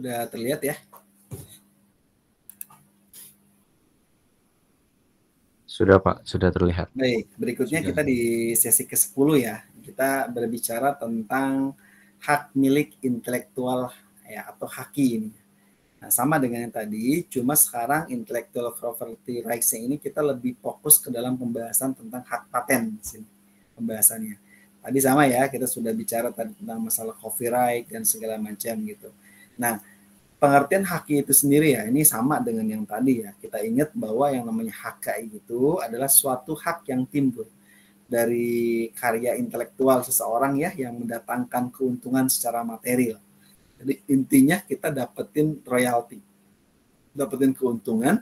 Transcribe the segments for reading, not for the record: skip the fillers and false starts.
Sudah terlihat ya? Sudah Pak, sudah terlihat. Baik, berikutnya kita di sesi ke-10 ya. Kita berbicara tentang hak milik intelektual ya, atau haki ini. Nah, sama dengan yang tadi, cuma sekarang intellectual property rights ini kita lebih fokus ke dalam pembahasan tentang hak paten di sini pembahasannya. Tadi sama ya, kita sudah bicara tadi tentang masalah copyright dan segala macam gitu. Nah, pengertian haki itu sendiri ya, ini sama dengan yang tadi ya. Kita ingat bahwa yang namanya hak itu adalah suatu hak yang timbul dari karya intelektual seseorang ya, yang mendatangkan keuntungan secara material. Jadi intinya kita dapetin royalti, dapetin keuntungan.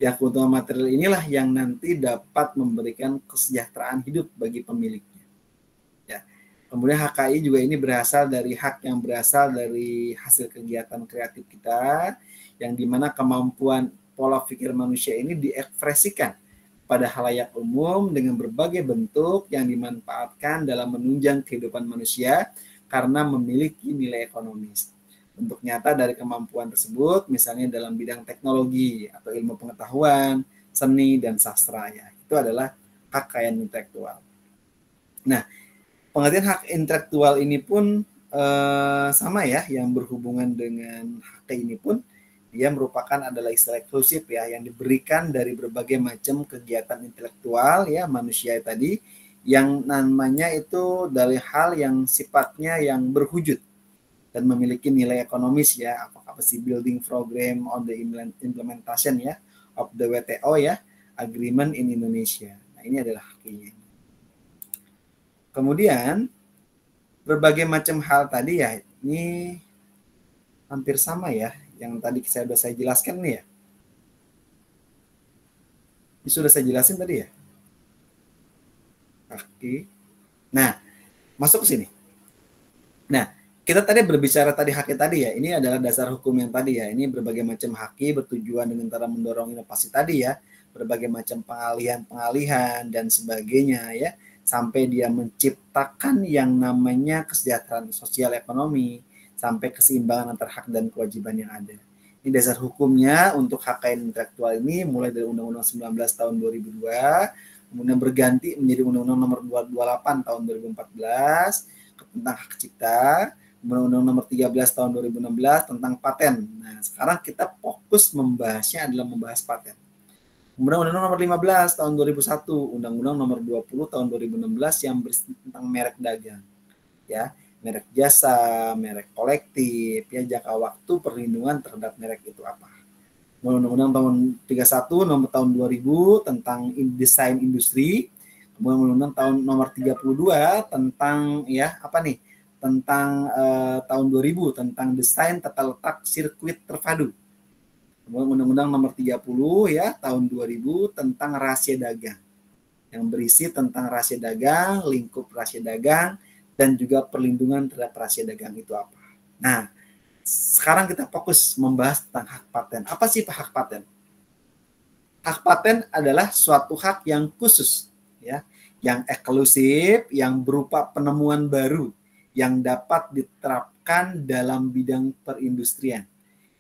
Ya, keuntungan material inilah yang nanti dapat memberikan kesejahteraan hidup bagi pemiliknya. Ya. Kemudian HKI juga ini berasal dari hak yang berasal dari hasil kegiatan kreatif kita, yang dimana kemampuan pola pikir manusia ini diekspresikan pada halayak umum dengan berbagai bentuk yang dimanfaatkan dalam menunjang kehidupan manusia karena memiliki nilai ekonomis. Bentuk nyata dari kemampuan tersebut misalnya dalam bidang teknologi atau ilmu pengetahuan, seni, dan sastra ya. Itu adalah hak kekayaan intelektual. Nah, pengertian hak intelektual ini pun sama ya, yang berhubungan dengan hak ini pun dia merupakan adalah istilah eksklusif ya, yang diberikan dari berbagai macam kegiatan intelektual ya manusia tadi, yang namanya itu dari hal yang sifatnya yang berwujud dan memiliki nilai ekonomis ya, apakah building program on the implementation ya of the WTO ya agreement in Indonesia. Nah, ini adalah haknya. Kemudian berbagai macam hal tadi ya, ini hampir sama ya yang tadi sudah saya jelaskan nih ya. Ini sudah saya jelasin tadi ya. Oke. Nah, masuk ke sini. Nah, kita tadi berbicara tadi haki tadi ya. Ini adalah dasar hukum yang tadi ya. Ini berbagai macam haki bertujuan dengan cara mendorong inovasi tadi ya. Berbagai macam pengalihan dan sebagainya ya. Sampai dia menciptakan yang namanya kesejahteraan sosial ekonomi. Sampai keseimbangan antara hak dan kewajiban yang ada. Ini dasar hukumnya untuk hak kekayaan intelektual ini mulai dari Undang-Undang 19 tahun 2002. Kemudian berganti menjadi Undang-Undang nomor 28 tahun 2014 tentang hak cipta, Undang-Undang nomor 13 tahun 2016 tentang paten. Nah, sekarang kita fokus membahasnya adalah membahas paten. Kemudian Undang-Undang nomor 15 tahun 2001, Undang-Undang nomor 20 tahun 2016 yang berisi tentang merek dagang. Ya, merek jasa, merek kolektif, ya jangka waktu perlindungan terhadap merek itu apa. Undang-Undang tahun 31 nomor tahun 2000 tentang desain industri. Kemudian Undang-Undang tahun nomor 32 tentang ya apa nih? Tentang tahun 2000 tentang desain tata letak sirkuit terpadu. Kemudian Undang-Undang nomor 30 ya tahun 2000 tentang rahasia dagang. Yang berisi tentang rahasia dagang, lingkup rahasia dagang, dan juga perlindungan terhadap rahasia dagang itu apa. Nah, sekarang kita fokus membahas tentang hak paten. Apa sih hak paten? Hak paten adalah suatu hak yang khusus, ya, yang eksklusif, yang berupa penemuan baru, yang dapat diterapkan dalam bidang perindustrian,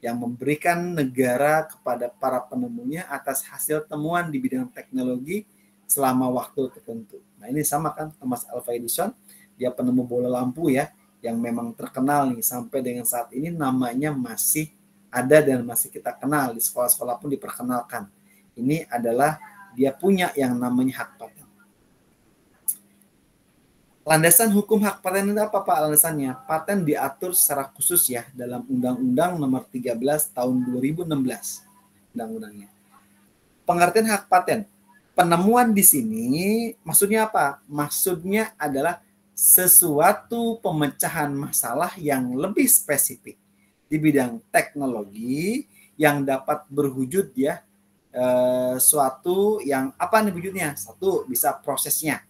yang memberikan negara kepada para penemunya atas hasil temuan di bidang teknologi selama waktu tertentu. Nah, ini sama kan Thomas Alva Edison, dia penemu bola lampu ya, yang memang terkenal nih sampai dengan saat ini namanya masih ada dan masih kita kenal di sekolah-sekolah pun diperkenalkan. Ini adalah dia punya yang namanya hak paten. Landasan hukum hak paten itu apa Pak landasannya? Paten diatur secara khusus ya dalam Undang-Undang nomor 13 tahun 2016 undang-undangnya. Pengertian hak paten. Penemuan di sini maksudnya apa? Maksudnya adalah sesuatu pemecahan masalah yang lebih spesifik di bidang teknologi yang dapat berwujud ya suatu yang apa nih wujudnya? Satu, bisa prosesnya.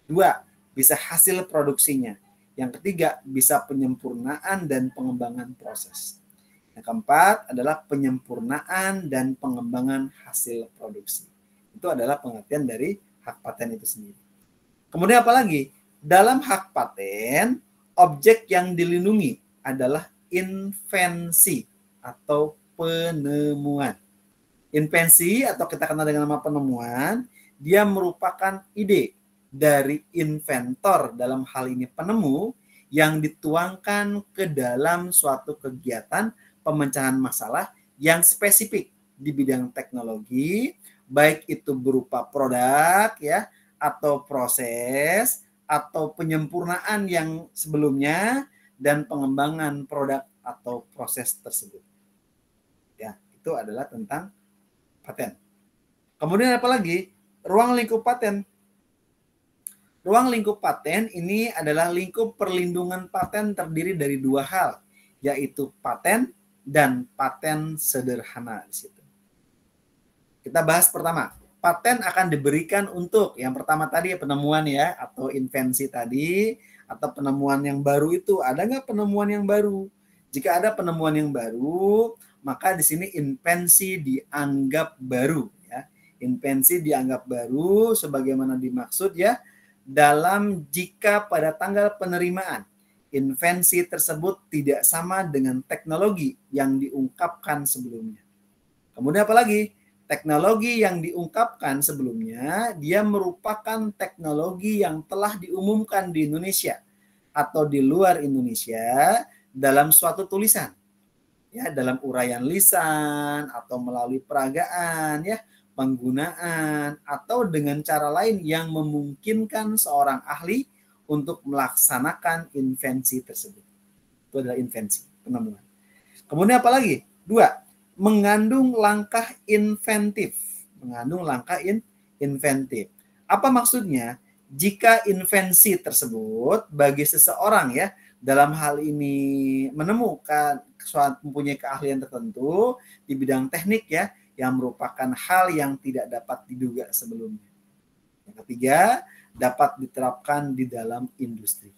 Dua, bisa hasil produksinya. Yang ketiga, bisa penyempurnaan dan pengembangan proses. Yang keempat adalah penyempurnaan dan pengembangan hasil produksi. Itu adalah pengertian dari hak paten itu sendiri. Kemudian apa lagi? Dalam hak paten, objek yang dilindungi adalah invensi. atau penemuan. Invensi atau kita kenal dengan nama penemuan, dia merupakan ide dari inventor, dalam hal ini penemu, yang dituangkan ke dalam suatu kegiatan pemecahan masalah yang spesifik di bidang teknologi, baik itu berupa produk ya, atau proses, atau penyempurnaan yang sebelumnya, dan pengembangan produk atau proses tersebut. Ya, itu adalah tentang paten. Kemudian apa lagi? Ruang lingkup paten. Ruang lingkup paten ini adalah lingkup perlindungan paten terdiri dari dua hal, yaitu paten dan paten sederhana di situ. Kita bahas pertama. Paten akan diberikan untuk yang pertama tadi penemuan ya, atau invensi tadi, atau penemuan yang baru itu. Ada nggak penemuan yang baru? Jika ada penemuan yang baru, maka di sini invensi dianggap baru ya. Invensi dianggap baru sebagaimana dimaksud ya, dalam jika pada tanggal penerimaan invensi tersebut tidak sama dengan teknologi yang diungkapkan sebelumnya. Kemudian apa lagi? Teknologi yang diungkapkan sebelumnya, dia merupakan teknologi yang telah diumumkan di Indonesia atau di luar Indonesia dalam suatu tulisan. Ya, dalam uraian lisan atau melalui peragaan ya, penggunaan atau dengan cara lain yang memungkinkan seorang ahli untuk melaksanakan invensi tersebut. Itu adalah invensi, penemuan. Kemudian apa lagi? Dua, mengandung langkah inventif. Mengandung langkah inventif. Apa maksudnya? Jika invensi tersebut bagi seseorang ya, dalam hal ini menemukan mempunyai keahlian tertentu di bidang teknik ya, yang merupakan hal yang tidak dapat diduga sebelumnya. Yang ketiga, dapat diterapkan di dalam industri.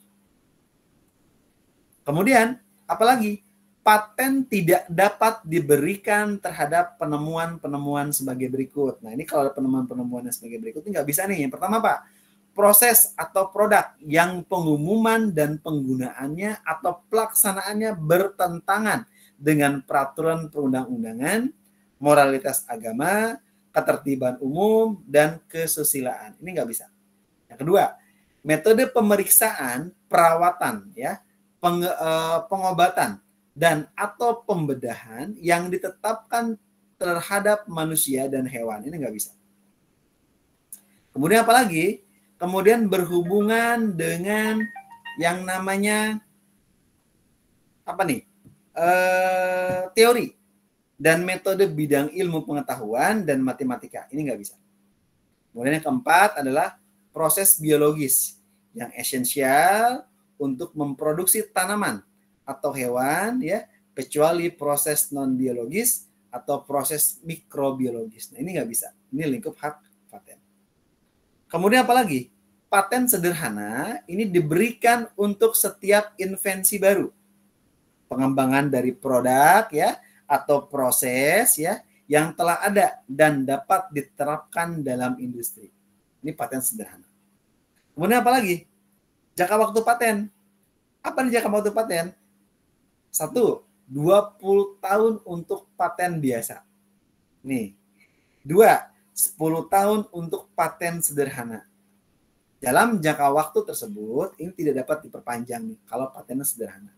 Kemudian, apalagi? Paten tidak dapat diberikan terhadap penemuan-penemuan sebagai berikut. Nah, ini kalau ada penemuan-penemuan sebagai berikut, ini nggak bisa nih. Yang pertama apa? Proses atau produk yang pengumuman dan penggunaannya atau pelaksanaannya bertentangan dengan peraturan perundang-undangan, moralitas agama, ketertiban umum, dan kesusilaan. Ini nggak bisa. Yang kedua, metode pemeriksaan, perawatan, ya, pengobatan, dan atau pembedahan yang ditetapkan terhadap manusia dan hewan. Ini nggak bisa. Kemudian apa lagi? Kemudian berhubungan dengan yang namanya apa nih? Teori dan metode bidang ilmu pengetahuan dan matematika. Ini nggak bisa. Kemudian yang keempat adalah proses biologis yang esensial untuk memproduksi tanaman atau hewan ya, kecuali proses non biologis atau proses mikrobiologis. Nah, ini nggak bisa. Ini lingkup hak paten. Kemudian apa lagi? Paten sederhana ini diberikan untuk setiap invensi baru. Pengembangan dari produk ya atau proses ya yang telah ada dan dapat diterapkan dalam industri. Ini paten sederhana. Kemudian apa lagi? Jangka waktu paten. Apa nih jangka waktu paten? 1, 20 tahun untuk paten biasa. Nih. 2, 10 tahun untuk paten sederhana. Dalam jangka waktu tersebut, ini tidak dapat diperpanjang nih, kalau patennya sederhana.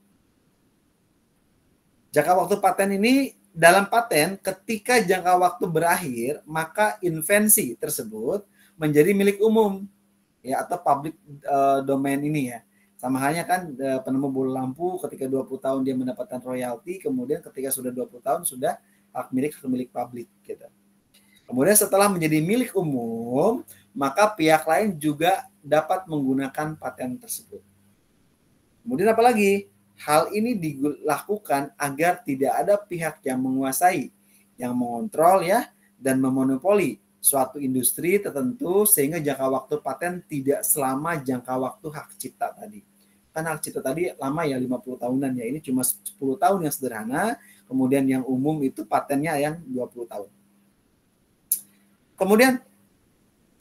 Jangka waktu paten ini, dalam paten, ketika jangka waktu berakhir, maka invensi tersebut menjadi milik umum, ya, atau public domain ini ya. Sama halnya kan penemu bola lampu ketika 20 tahun dia mendapatkan royalti, kemudian ketika sudah 20 tahun sudah hak milik publik gitu. Kemudian setelah menjadi milik umum, maka pihak lain juga dapat menggunakan paten tersebut. Kemudian apa lagi? Hal ini dilakukan agar tidak ada pihak yang menguasai, yang mengontrol ya dan memonopoli suatu industri tertentu sehingga jangka waktu paten tidak selama jangka waktu hak cipta tadi. Kan hak cipta tadi lama ya 50 tahunan ya, ini cuma 10 tahun yang sederhana, kemudian yang umum itu patennya yang 20 tahun. Kemudian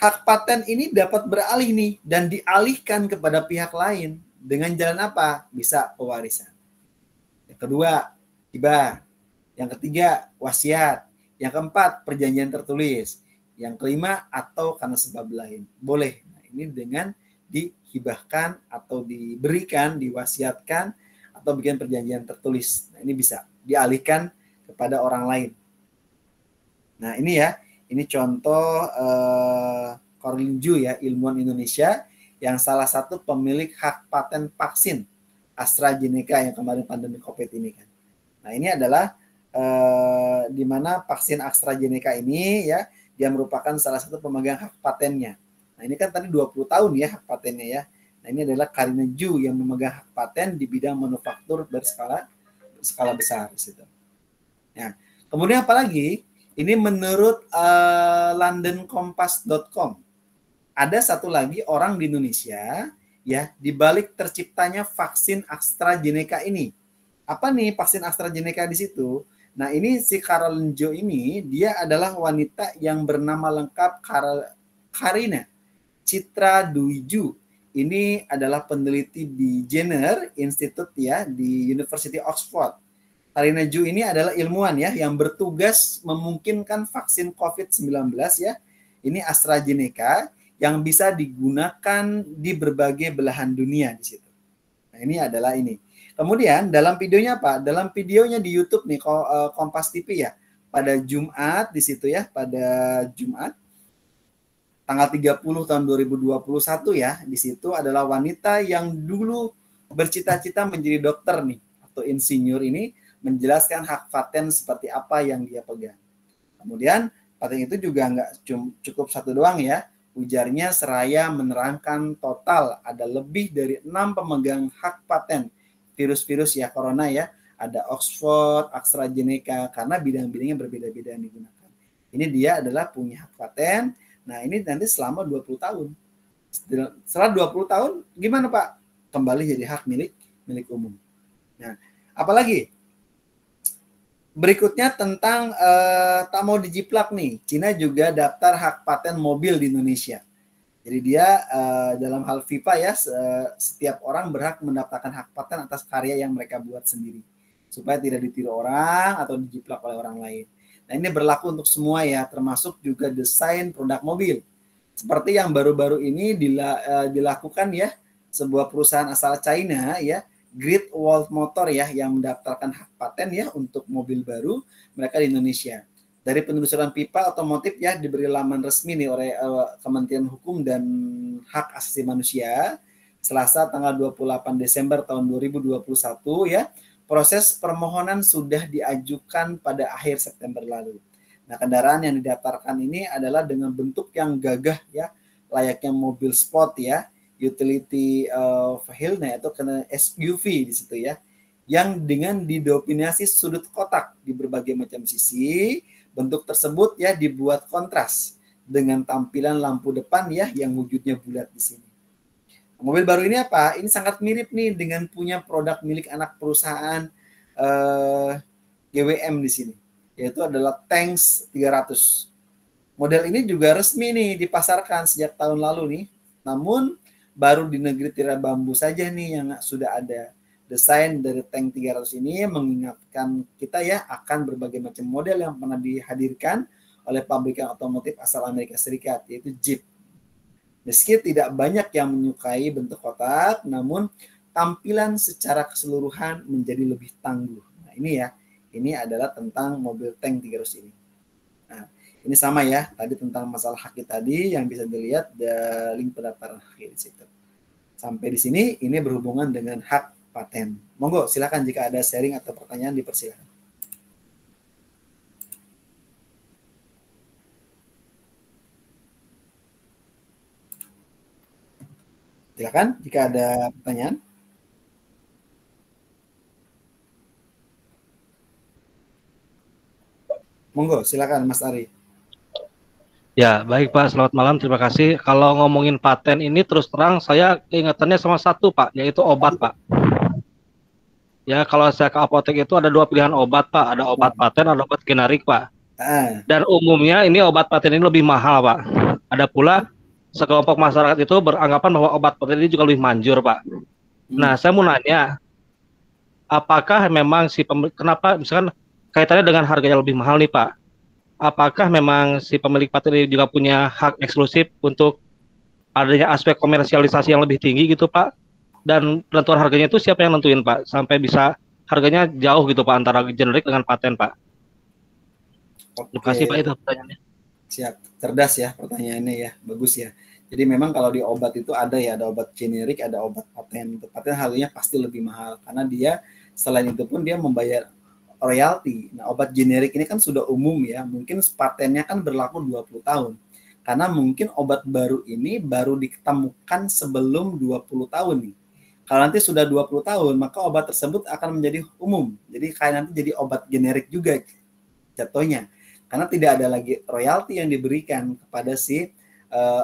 hak paten ini dapat beralih nih dan dialihkan kepada pihak lain dengan jalan apa? Bisa pewarisan. Yang kedua, hibah. Yang ketiga, wasiat. Yang keempat, perjanjian tertulis. Yang kelima, atau karena sebab lain. Boleh. Nah, ini dengan dihibahkan atau diberikan, diwasiatkan, atau bikin perjanjian tertulis. Nah, ini bisa dialihkan kepada orang lain. Nah, ini ya, ini contoh Korlinju ya, ilmuwan Indonesia yang salah satu pemilik hak paten vaksin AstraZeneca yang kemarin pandemi COVID ini kan. Nah, ini adalah di mana vaksin AstraZeneca ini ya, dia merupakan salah satu pemegang hak patennya. Nah, ini kan tadi 20 tahun ya hak patennya ya. Nah, ini adalah Karina Ju yang memegang hak paten di bidang manufaktur berskala besar di situ. Nah, kemudian apa lagi? Ini menurut londonkompas.com. Ada satu lagi orang di Indonesia ya, di balik terciptanya vaksin AstraZeneca ini. Apa nih vaksin AstraZeneca di situ? Nah, ini si Carolyn Jo ini, dia adalah wanita yang bernama lengkap Karina Citra Dwiju. Ini adalah peneliti di Jenner Institute ya, di University Oxford. Karina Ju ini adalah ilmuwan ya, yang bertugas memungkinkan vaksin COVID-19 ya, ini AstraZeneca, yang bisa digunakan di berbagai belahan dunia di situ. Nah, ini adalah ini. Kemudian dalam videonya apa? Dalam videonya di YouTube nih Kompas TV ya. Pada Jumat di situ ya, pada Jumat tanggal 30 tahun 2021 ya. Di situ adalah wanita yang dulu bercita-cita menjadi dokter nih atau insinyur ini menjelaskan hak paten seperti apa yang dia pegang. Kemudian paten itu juga nggak cukup satu doang ya. Ujarnya seraya menerangkan total ada lebih dari 6 pemegang hak paten virus-virus ya corona ya. Ada Oxford, AstraZeneca, karena bidang-bidangnya berbeda-beda yang digunakan. Ini dia adalah punya hak paten. Nah, ini nanti selama 20 tahun. Setelah 20 tahun gimana Pak? Kembali jadi hak milik umum. Nah, apalagi? Berikutnya tentang tak mau dijiplak nih, Cina juga daftar hak paten mobil di Indonesia. Jadi dia dalam hal FIFA ya, setiap orang berhak mendaftarkan hak paten atas karya yang mereka buat sendiri, supaya tidak ditiru orang atau dijiplak oleh orang lain. Nah, ini berlaku untuk semua ya, termasuk juga desain produk mobil. Seperti yang baru-baru ini dilakukan ya, sebuah perusahaan asal China ya, Great Wall Motor ya, yang mendaftarkan hak paten ya untuk mobil baru mereka di Indonesia. Dari penelusuran pipa otomotif ya, diberi laman resmi nih oleh Kementerian Hukum dan Hak Asasi Manusia Selasa tanggal 28 Desember tahun 2021 ya. Proses permohonan sudah diajukan pada akhir September lalu. Nah, kendaraan yang didaftarkan ini adalah dengan bentuk yang gagah ya, layaknya mobil sport ya, utility vehicle, nah itu kena SUV di situ ya, yang dengan didominasi sudut kotak di berbagai macam sisi. Bentuk tersebut ya dibuat kontras dengan tampilan lampu depan ya yang wujudnya bulat di sini. Mobil baru ini apa? Ini sangat mirip nih dengan punya produk milik anak perusahaan GWM di sini, yaitu adalah Tanks 300. Model ini juga resmi nih dipasarkan sejak tahun lalu nih. Namun baru di negeri tirai bambu saja nih yang sudah ada. Desain dari Tank 300 ini mengingatkan kita ya akan berbagai macam model yang pernah dihadirkan oleh pabrikan otomotif asal Amerika Serikat, yaitu Jeep. Meski tidak banyak yang menyukai bentuk kotak, namun tampilan secara keseluruhan menjadi lebih tangguh. Nah, ini ya, ini adalah tentang mobil Tank 300 ini. Nah, ini sama ya, tadi tentang masalah haki tadi yang bisa dilihat di link pendaftaran haki di situ. Sampai di sini, ini berhubungan dengan hak paten. Monggo, silakan jika ada sharing atau pertanyaan dipersilakan. Silakan jika ada pertanyaan. Monggo, silakan Mas Ari. Ya, baik Pak. Selamat malam. Terima kasih. Kalau ngomongin paten ini terus terang saya ingatannya sama satu Pak, yaitu obat Pak. Ya, kalau saya ke apotek itu ada 2 pilihan obat Pak. Ada obat paten, ada obat generik Pak. Dan umumnya ini obat paten ini lebih mahal Pak. Ada pula sekelompok masyarakat itu beranggapan bahwa obat paten ini juga lebih manjur Pak. Nah, saya mau nanya, apakah memang kenapa misalkan kaitannya dengan harganya lebih mahal nih Pak. Apakah memang si pemilik paten ini juga punya hak eksklusif untuk adanya aspek komersialisasi yang lebih tinggi gitu Pak? Dan penentuan harganya itu siapa yang nentuin Pak? Sampai bisa harganya jauh gitu Pak antara generik dengan paten Pak. Terima kasih Pak Oke, itu pertanyaannya. siap. Cerdas ya pertanyaannya ya, bagus ya. Jadi memang kalau di obat itu ada ya, ada obat generik, ada obat paten. Untuk paten harganya pasti lebih mahal karena dia selain itu pun dia membayar royalti. Nah, obat generik ini kan sudah umum ya, mungkin patennya kan berlaku 20 tahun. Karena mungkin obat baru ini baru ditemukan sebelum 20 tahun nih. Kalau nanti sudah 20 tahun, maka obat tersebut akan menjadi umum. Jadi kayak nanti jadi obat generik juga jatuhnya. Karena tidak ada lagi royalti yang diberikan kepada si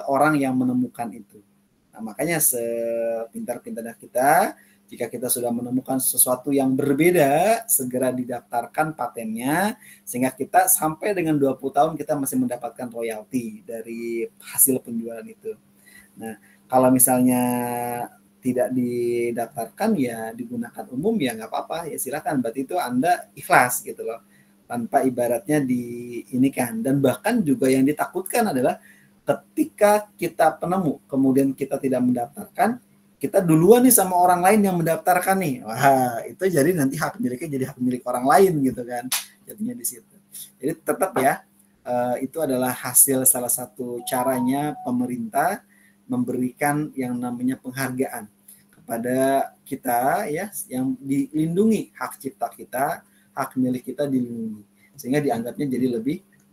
orang yang menemukan itu. Nah, makanya sepintar-pintarnya kita, jika kita sudah menemukan sesuatu yang berbeda, segera didaftarkan patennya, sehingga kita sampai dengan 20 tahun kita masih mendapatkan royalti dari hasil penjualan itu. Nah, kalau misalnya tidak didaftarkan ya digunakan umum ya nggak apa-apa, ya silakan. Berarti itu Anda ikhlas gitu loh. Tanpa ibaratnya di ini kan. Dan bahkan juga yang ditakutkan adalah ketika kita penemu, kemudian kita tidak mendaftarkan, kita duluan nih sama orang lain yang mendaftarkan nih. Wah, itu jadi nanti hak miliknya jadi hak milik orang lain gitu kan. Jadinya di situ. Jadi tetap ya, itu adalah hasil salah satu caranya pemerintah memberikan yang namanya penghargaan kepada kita ya, yang dilindungi hak cipta kita, hak milik kita dilindungi. Sehingga dianggapnya jadi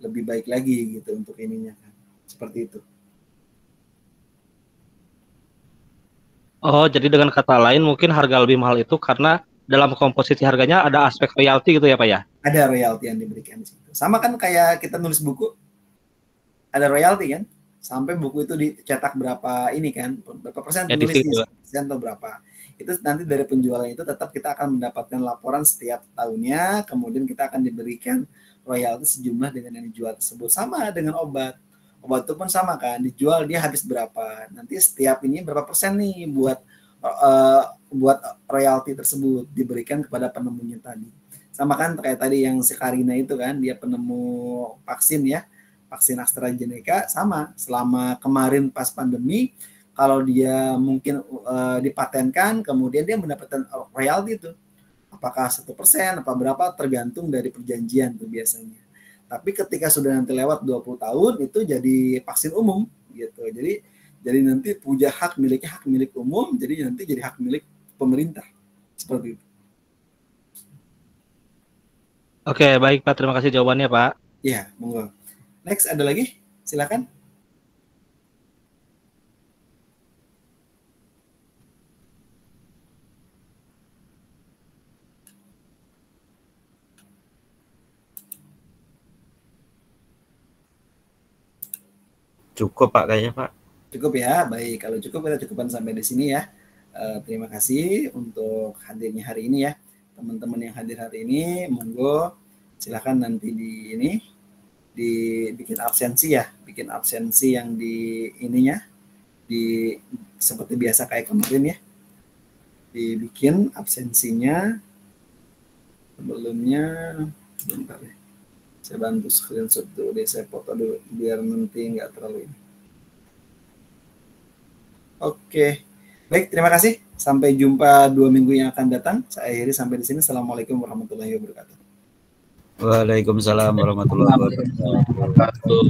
lebih baik lagi gitu untuk ininya kan. Seperti itu. Oh, jadi dengan kata lain mungkin harga lebih mahal itu karena dalam komposisi harganya ada aspek royalti gitu ya Pak ya? Ada royalti yang diberikan di situ. Sama kan kayak kita nulis buku, ada royalti kan? Sampai buku itu dicetak berapa ini kan? Berapa persen penulisnya? Persen atau berapa? Itu nanti dari penjualan itu tetap kita akan mendapatkan laporan setiap tahunnya, kemudian kita akan diberikan royalti sejumlah dengan yang dijual tersebut. Sama dengan obat. Obat itu pun sama kan, dijual dia habis berapa. Nanti setiap ini berapa persen nih buat royalti tersebut diberikan kepada penemunya tadi. Sama kan kayak tadi yang si Karina itu kan, dia penemu vaksin ya, vaksin AstraZeneca sama. Selama kemarin pas pandemi, kalau dia mungkin dipatenkan, kemudian dia mendapatkan royalti itu. Apakah 1%, apa berapa, tergantung dari perjanjian tuh biasanya. Tapi ketika sudah nanti lewat 20 tahun itu jadi vaksin umum gitu. Jadi nanti punya hak milik umum, jadi nanti jadi hak milik pemerintah. Seperti itu. Oke, baik Pak. Terima kasih jawabannya Pak. Iya, monggo. Next ada lagi? Silakan. Cukup Pak kayaknya Pak. Cukup ya, baik. Kalau cukup kita cukupkan sampai di sini ya. Terima kasih untuk hadirnya hari ini ya. Teman-teman yang hadir hari ini, monggo silakan nanti dibikin absensi ya, bikin absensi yang di ininya, seperti biasa kayak kemarin ya. Dibikin absensinya sebelumnya, bentar ya. Saya bantu screenshot dulu deh, saya foto dulu biar nanti nggak terlalu ini. Oke, baik, terima kasih. Sampai jumpa 2 minggu yang akan datang. Saya akhiri sampai di sini. Assalamualaikum warahmatullahi wabarakatuh. Waalaikumsalam warahmatullahi wabarakatuh.